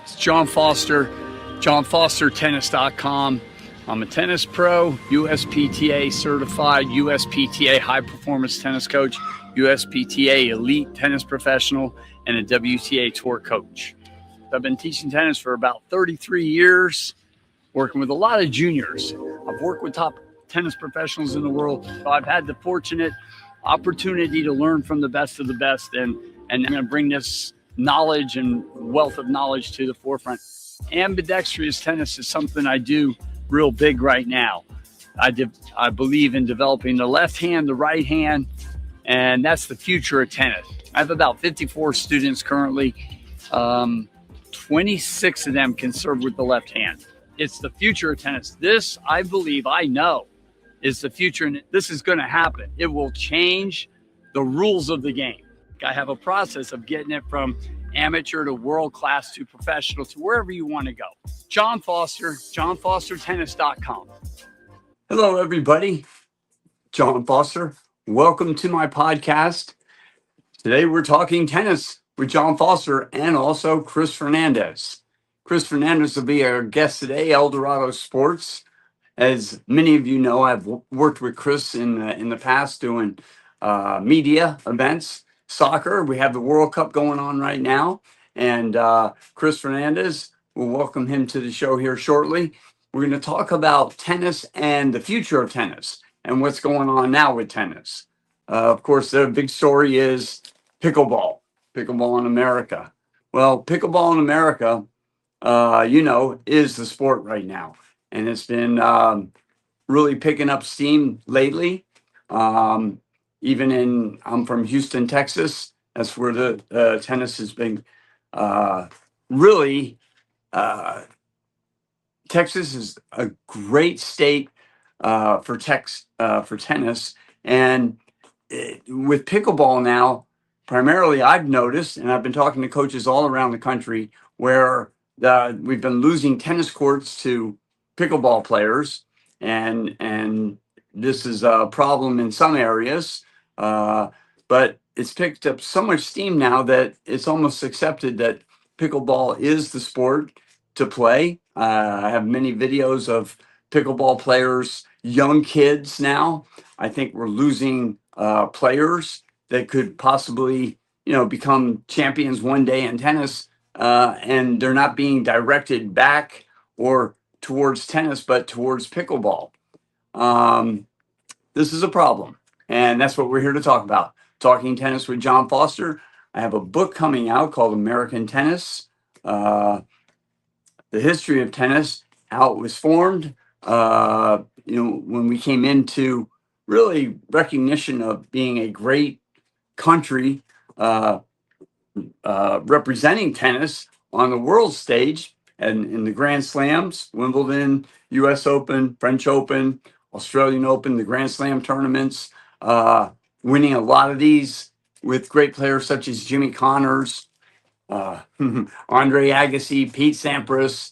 It's John Foster, johnfostertennis.com. I'm a tennis pro, USPTA certified, USPTA high performance tennis coach, USPTA elite tennis professional, and a WTA tour coach. I've been teaching tennis for about 33 years, working with a lot of juniors. I've worked with top tennis professionals in the world. So I've had the fortunate opportunity to learn from the best of the best, and I'm going to bring this knowledge and wealth of knowledge to the forefront. Ambidextrous tennis is something I do real big right now. I believe in developing the left hand, the right hand, and that's the future of tennis. I have about 54 students currently. 26 of them can serve with the left hand. It's the future of tennis. This, I believe, I know, is the future, and this is going to happen. It will change the rules of the game. I have a process of getting it from amateur to world class to professional to wherever you want to go. John Foster, johnfostertennis.com. Hello, everybody. John Foster. Welcome to my podcast. Today we're talking tennis with John Foster and also Chris Fernandez. Chris Fernandez will be our guest today, Eldorado Sports. As many of you know, I've worked with Chris in the past doing media events, soccer. We have the World Cup going on right now, and Chris Fernandez, we'll welcome him to the show here shortly. We're going to talk about tennis and the future of tennis and what's going on now with tennis. Of course, the big story is pickleball in America. Well, pickleball in America, is the sport right now. And it's been really picking up steam lately. I'm from Houston, Texas. That's where the tennis has been really. Texas is a great state for tennis, and with pickleball now, primarily I've noticed, and I've been talking to coaches all around the country, where we've been losing tennis courts to pickleball players, and this is a problem in some areas, but it's picked up so much steam now that it's almost accepted that pickleball is the sport to play. I have many videos of pickleball players, young kids now. I think we're losing players that could possibly, become champions one day in tennis, and they're not being directed back or towards tennis, but towards pickleball. This is a problem, and that's what we're here to talk about. Talking tennis with John Foster. I have a book coming out called American Tennis, the history of tennis, how it was formed, when we came into really recognition of being a great country representing tennis on the world stage and in the Grand Slams, Wimbledon, US Open, French Open, Australian Open, the Grand Slam tournaments, winning a lot of these with great players such as Jimmy Connors, Andre Agassi, Pete Sampras,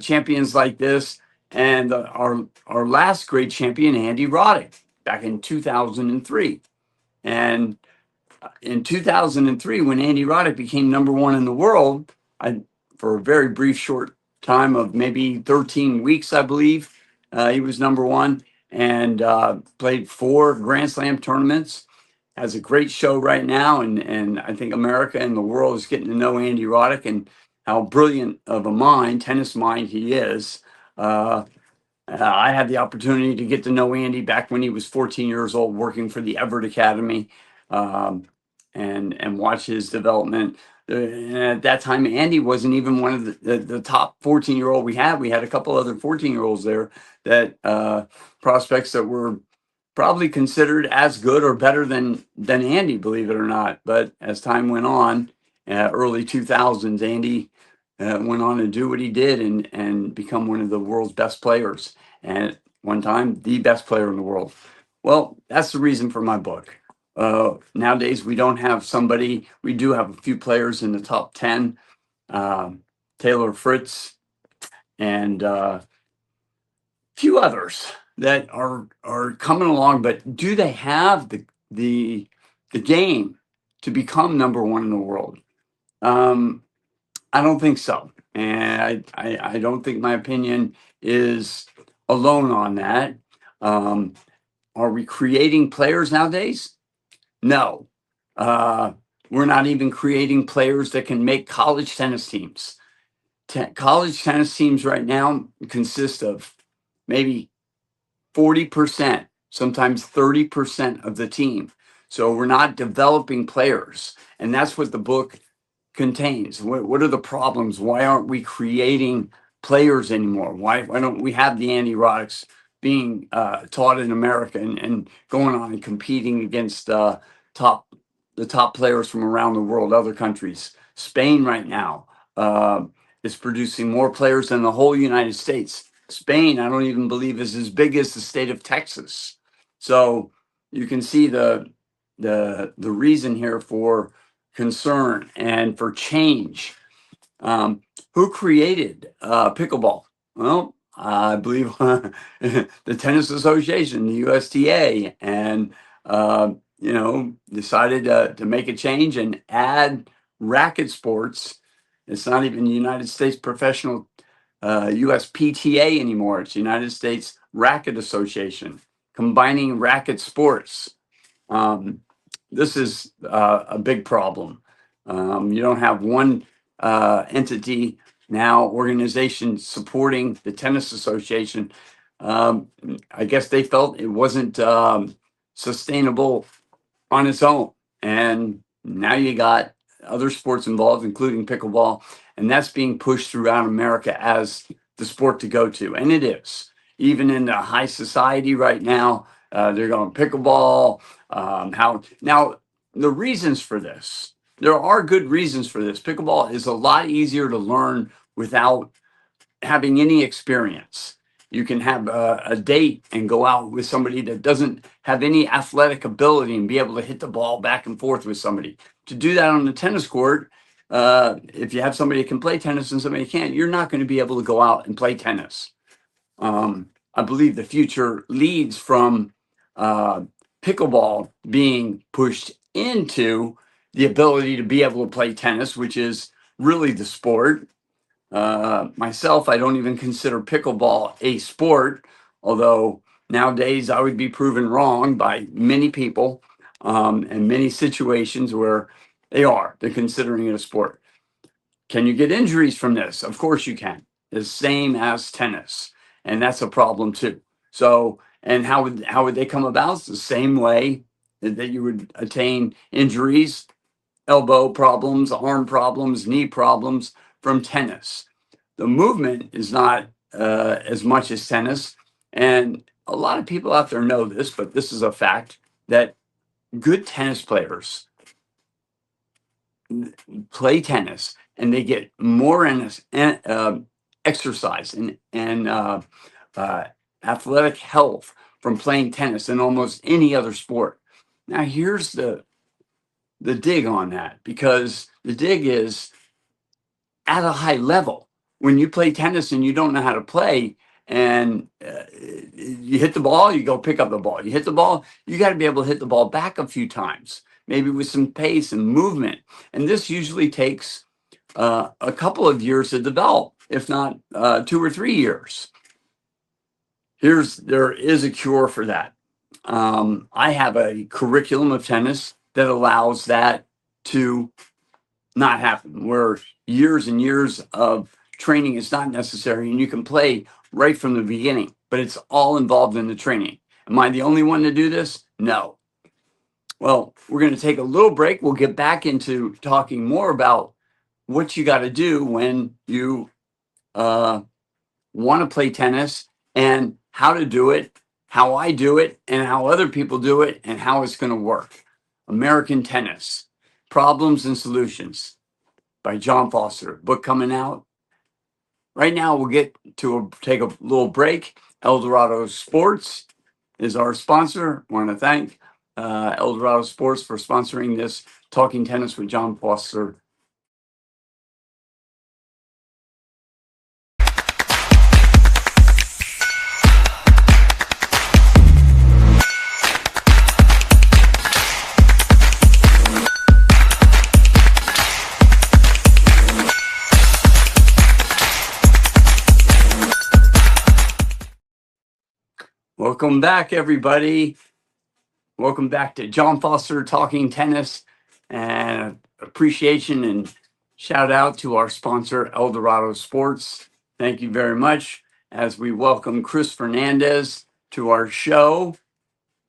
champions like this, and our last great champion, Andy Roddick, back in 2003. And in 2003, when Andy Roddick became number one in the world, for a very brief short time of maybe 13 weeks, I believe, he was number one, and played 4 Grand Slam tournaments. Has a great show right now, and I think America and the world is getting to know Andy Roddick and how brilliant of a tennis mind he is. I had the opportunity to get to know Andy back when he was 14 years old, working for the Everett Academy, and watch his development. And at that time, Andy wasn't even one of the top 14-year-old we had. We had a couple other 14-year-olds there that prospects that were probably considered as good or better than Andy, believe it or not. But as time went on, early 2000s, Andy went on to do what he did and become one of the world's best players. And at one time, the best player in the world. Well, that's the reason for my book. Nowadays, we don't have somebody. We do have a few players in the top 10. Taylor Fritz and a few others that are coming along, but do they have the game to become number one in the world? I don't think so. And I don't think my opinion is alone on that. Um, are we creating players nowadays? No. Uh, we're not even creating players that can make college tennis teams. College tennis teams right now consist of maybe 40%, sometimes 30% of the team. So we're not developing players. And that's what the book contains. What are the problems? Why aren't we creating players anymore? Why don't we have the antibiotics being taught in America and going on and competing against top the top players from around the world, other countries? Spain right now uh, is producing more players than the whole United States. Spain, I don't even believe, is as big as the state of Texas. So you can see the reason here for concern and for change. Who created pickleball? Well, I believe the Tennis Association, the USTA, and decided to make a change and add racket sports. It's not even the United States Professional USPTA anymore. It's United States Racket Association, combining racket sports. Um, this is a big problem. You don't have one entity now, organization supporting the Tennis Association. I guess they felt it wasn't sustainable on its own. And now you got other sports involved, including pickleball, and that's being pushed throughout America as the sport to go to. And it is. Even in the high society right now, they're going pickleball. How now the reasons for this? There are good reasons for this. Pickleball is a lot easier to learn without having any experience. You can have a date and go out with somebody that doesn't have any athletic ability and be able to hit the ball back and forth with somebody. To do that on the tennis court, if you have somebody that can play tennis and somebody can't, you're not going to be able to go out and play tennis. I believe the future leads from pickleball being pushed into the ability to be able to play tennis, which is really the sport. Myself, I don't even consider pickleball a sport, although nowadays I would be proven wrong by many people and many situations where they're considering it a sport. Can you get injuries from this? Of course you can. The same as tennis, and that's a problem too. So, and how would they come about? It's the same way that you would attain injuries, elbow problems, arm problems, knee problems from tennis. The movement is not as much as tennis. And a lot of people out there know this, but this is a fact that good tennis players play tennis and they get more exercise and athletic health from playing tennis than almost any other sport. Now, here's the dig on that, because the dig is at a high level. When you play tennis and you don't know how to play, and you hit the ball, you go pick up the ball. You hit the ball, you got to be able to hit the ball back a few times, maybe with some pace and movement. And this usually takes a couple of years to develop, if not 2 or 3 years. There is a cure for that. I have a curriculum of tennis that allows that to not happen, where years and years of training is not necessary and you can play right from the beginning, but it's all involved in the training. Am I the only one to do this? No. Well, we're going to take a little break. We'll get back into talking more about what you got to do when you want to play tennis and how to do it, how I do it, and how other people do it, and how it's going to work. American Tennis, Problems and Solutions by John Foster, book coming out. Right now, we'll get to take a little break. Eldorado Sports is our sponsor. I want to thank Eldorado Sports for sponsoring this Talking Tennis with John Foster. Welcome back, everybody. Welcome back to John Foster Talking Tennis, and appreciation and shout out to our sponsor, Eldorado Sports. Thank you very much as we welcome Chris Fernandez to our show.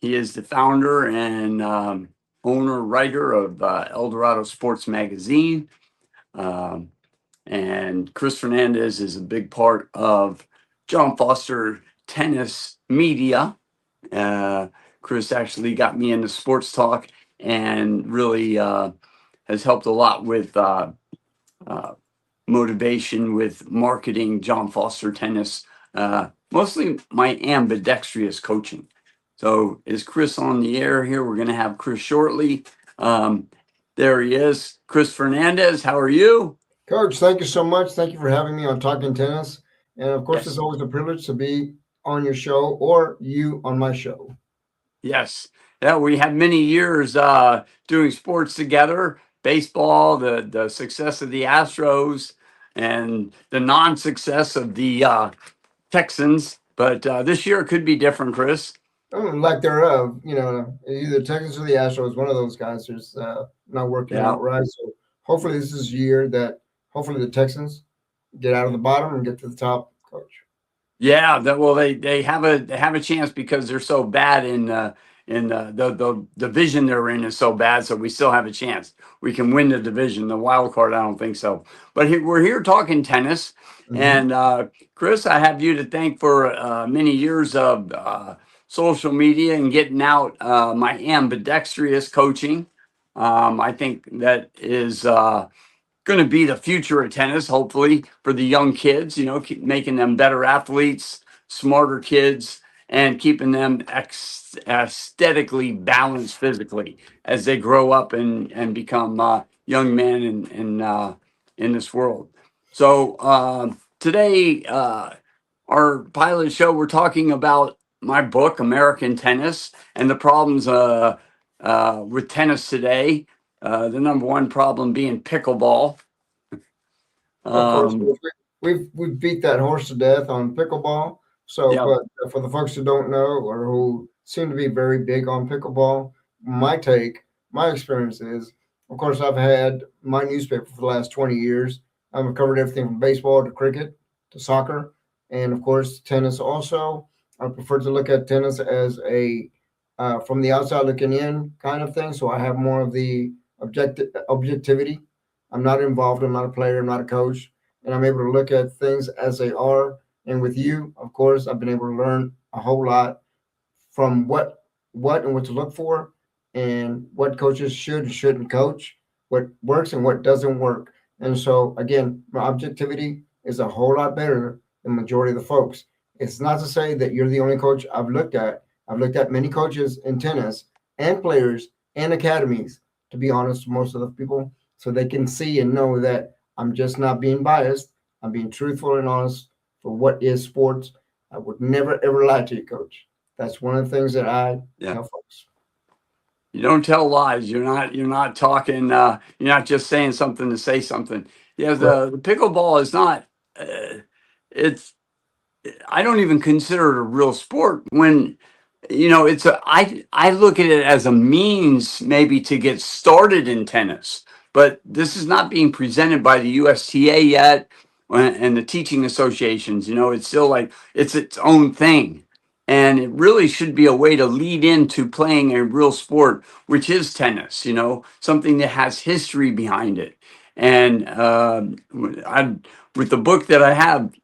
He is the founder and owner, writer of Eldorado Sports Magazine. Um, and Chris Fernandez is a big part of John Foster Tennis Media. Uh, Chris actually got me into sports talk and really has helped a lot with uh, motivation with marketing John Foster Tennis, mostly my ambidextrous coaching. So is Chris on the air here? We're going to have Chris shortly. Um, there he is. Chris Fernandez, how are you? Coach, thank you so much. Thank you for having me on Talking Tennis. And of course, it's Yes. always a privilege to be on your show or you on my show. Yes. Yeah, we had many years doing sports together, baseball, the success of the Astros and the non-success of the Texans. But this year it could be different, Chris. Lack thereof, either Texans or the Astros, one of those guys is not working Yeah. out right. So hopefully, this is a year that hopefully the Texans get out of the bottom and get to the top, Coach. Yeah, well, they have a chance because they're so bad in the division they're in is so bad, so we still have a chance. We can win the division. The wild card, I don't think so. But we're here talking tennis, and Chris, I have you to thank for many years of social media and getting out my ambidextrous coaching. I think that is. Going to be the future of tennis, hopefully, for the young kids, keep making them better athletes, smarter kids, and keeping them aesthetically balanced physically as they grow up and become young men in this world. So today, our pilot show, we're talking about my book, American Tennis, and the problems with tennis today. The number one problem being pickleball. Of course, Um, we've beat that horse to death on pickleball. So, yeah, but for the folks who don't know or who seem to be very big on pickleball, my experience is, of course, I've had my newspaper for the last 20 years. I've covered everything from baseball to cricket to soccer, and of course, tennis also. I prefer to look at tennis as a from the outside looking in kind of thing. So I have more of the objectivity. I'm not involved. I'm not a player. I'm not a coach, and I'm able to look at things as they are. And with you, of course, I've been able to learn a whole lot from what and what to look for, and what coaches should and shouldn't coach, what works and what doesn't work. And so again, my objectivity is a whole lot better than majority of the folks. It's not to say that you're the only coach I've looked at. I've looked at many coaches in tennis and players and academies, to be honest, most of the people, so they can see and know that I'm just not being biased. I'm being truthful and honest for what is sports. I would never ever lie to you, coach. That's one of the things that I yeah. tell folks. You don't tell lies. You're not talking. You're not just saying something to say something. Yeah, Right. the pickleball is not. It's. I don't even consider it a real sport when it's I look at it as a means maybe to get started in tennis, but this is not being presented by the USTA yet and the teaching associations. It's still like it's its own thing, and it really should be a way to lead into playing a real sport, which is tennis. Something that has history behind it. And I, with the book that I have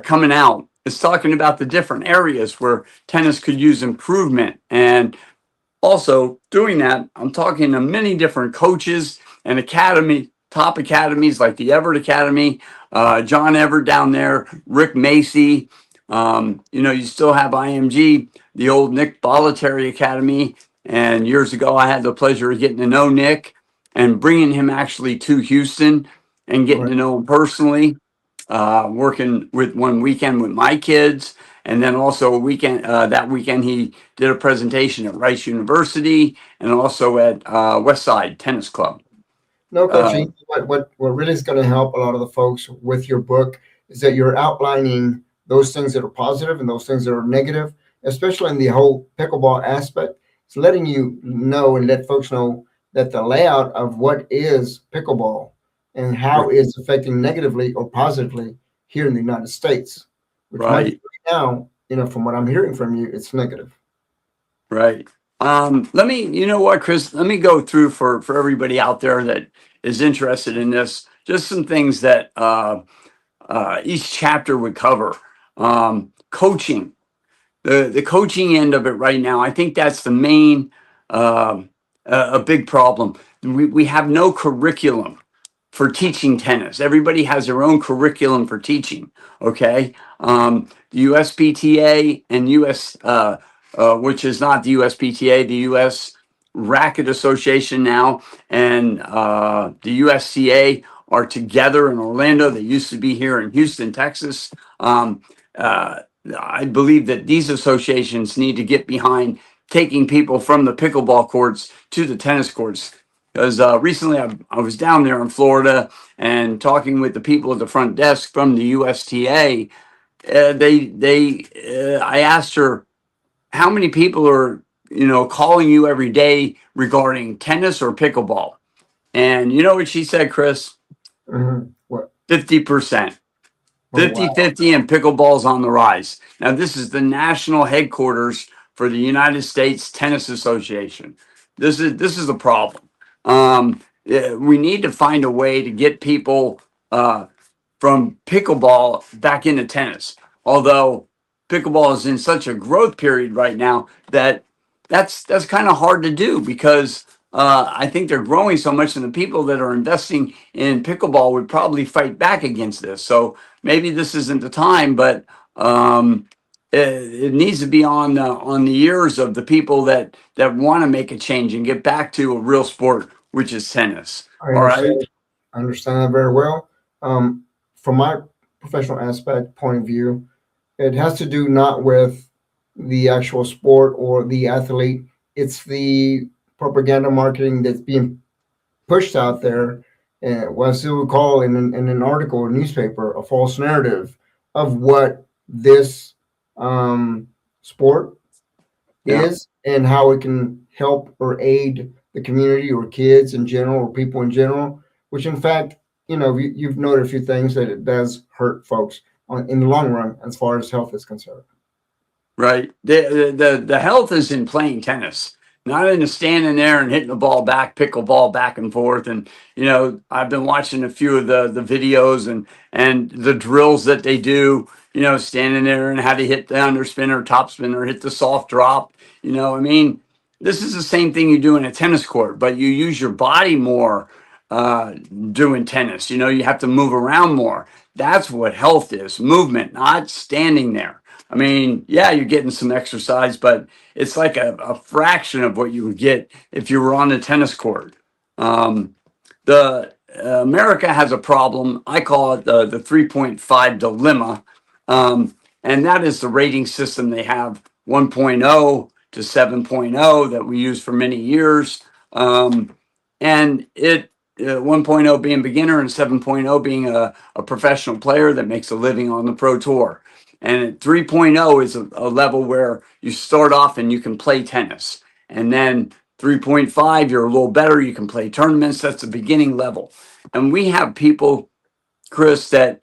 coming out, it's talking about the different areas where tennis could use improvement. And also doing that, I'm talking to many different coaches and top academies like the Everett Academy, John Everett down there, Rick Macy. You still have IMG, the old Nick Bolletary Academy. And years ago, I had the pleasure of getting to know Nick and bringing him actually to Houston and getting Right. to know him personally, working with one weekend with my kids. And then also that weekend, he did a presentation at Rice University and also at Westside Tennis Club. No, Uh, coaching. What really is going to help a lot of the folks with your book is that you're outlining those things that are positive and those things that are negative, especially in the whole pickleball aspect. It's letting you know and let folks know that the layout of what is pickleball and how it's affecting negatively or positively here in the United States, which might be Right. right now, from what I'm hearing from you, it's negative. Right. Let me, you know what, Chris, let me go through for everybody out there that is interested in this, just some things that each chapter would cover. Coaching, the coaching end of it right now, I think that's the main, a big problem. We have no curriculum for teaching tennis. Everybody has their own curriculum for teaching. Okay, the USPTA and which is not the USPTA, the US Racket Association now, and the USCA are together in Orlando. They used to be here in Houston, Texas. Uh, I believe that these associations need to get behind taking people from the pickleball courts to the tennis courts. Because recently I was down there in Florida and talking with the people at the front desk from the USTA. I asked her, how many people are, calling you every day regarding tennis or pickleball? And you know what she said, Chris? What? 50%. Oh, 50-50, and pickleball's on the rise. Now, this is the national headquarters for the United States Tennis Association. This is a problem. We need to find a way to get people from pickleball back into tennis. Although pickleball is in such a growth period right now that's kind of hard to do because I think they're growing so much, and the people that are investing in pickleball would probably fight back against this. So maybe this isn't the time, but it needs to be on the ears of the people that want to make a change and get back to a real sport, which is tennis. I All right. understand. I understand that very well. From my professional aspect point of view, it has to do not with the actual sport or the athlete. It's the propaganda marketing that's being pushed out there. What I would call in an article or newspaper a false narrative of what this sport Yeah. is and how it can help or aid the community or kids in general or people in general, which in fact, you've noted a few things that it does hurt folks in the long run as far as health is concerned. Right. The health is in playing tennis, not in the standing there and hitting the ball back, pickleball back and forth. And I've been watching a few of the videos and the drills that they do. Standing there and how to hit the underspin or topspin or hit the soft drop. I mean, this is the same thing you do in a tennis court, but you use your body more doing tennis. You have to move around more. That's what health is: movement, not standing there. I mean, yeah, you're getting some exercise, but it's like a fraction of what you would get if you were on the tennis court. The America has a problem. I call it the 3.5 dilemma, and that is the rating system they have: 1.0 to 7.0 that we use for many years, and it 1.0 being beginner and 7.0 being a professional player that makes a living on the pro tour. And 3.0 is a level where you start off and you can play tennis. And then 3.5, you're a little better. You can play tournaments. That's the beginning level. And we have people, Chris, that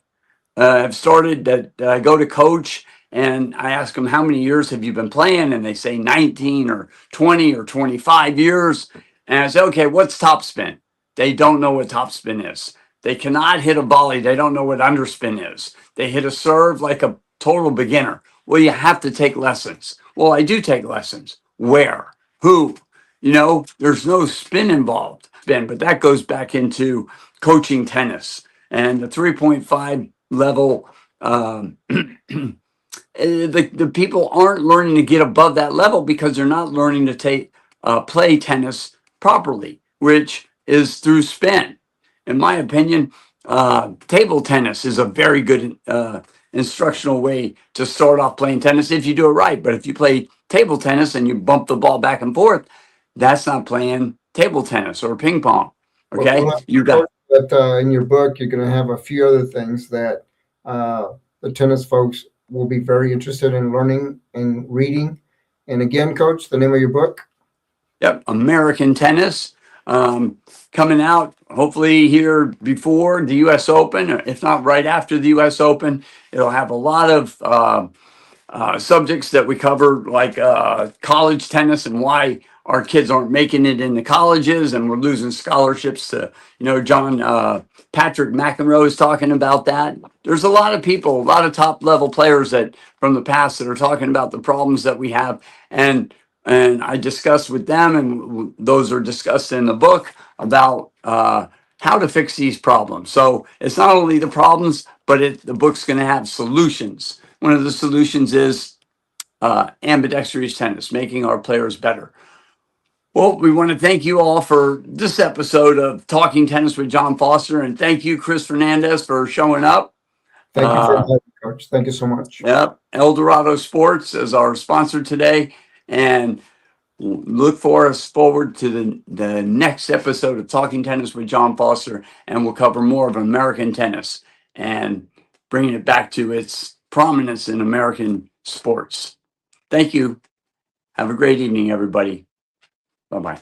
have started that I go to coach and I ask them, how many years have you been playing? And they say 19 or 20 or 25 years. And I say, okay, what's topspin? They don't know what topspin is. They cannot hit a volley. They don't know what underspin is. They hit a serve like a total beginner. Well, you have to take lessons. Well, I do take lessons. Where? Who? There's no spin involved, Ben, but that goes back into coaching tennis. And the 3.5 level, the people aren't learning to get above that level because they're not learning to play tennis properly, which is through spin. In my opinion, table tennis is a very good instructional way to start off playing tennis if you do it right. But if you play table tennis and you bump the ball back and forth, that's not playing table tennis or ping pong. Okay, Well, you got. but in your book, you're going to have a few other things that the tennis folks will be very interested in learning and reading. And again, Coach, the name of your book? Yep, American Tennis. Coming out hopefully here before the U.S. Open, or if not right after the U.S. Open. It'll have a lot of subjects that we cover, like college tennis and why our kids aren't making it into colleges, and we're losing scholarships to, John Patrick McEnroe is talking about that. There's a lot of people, a lot of top level players that from the past that are talking about the problems that we have, and I discussed with them, and those are discussed in the book about how to fix these problems. So it's not only the problems, but the book's going to have solutions. One of the solutions is ambidextrous tennis, making our players better. Well, we want to thank you all for this episode of Talking Tennis with John Foster, and thank you, Chris Fernandez, for showing up. Thank you for having me, Coach. Thank you so much. Yep, Eldorado Sports is our sponsor today, and look for us forward to the next episode of Talking Tennis with John Foster, and we'll cover more of American tennis and bringing it back to its prominence in American sports. Thank you. Have a great evening, everybody. Bye-bye.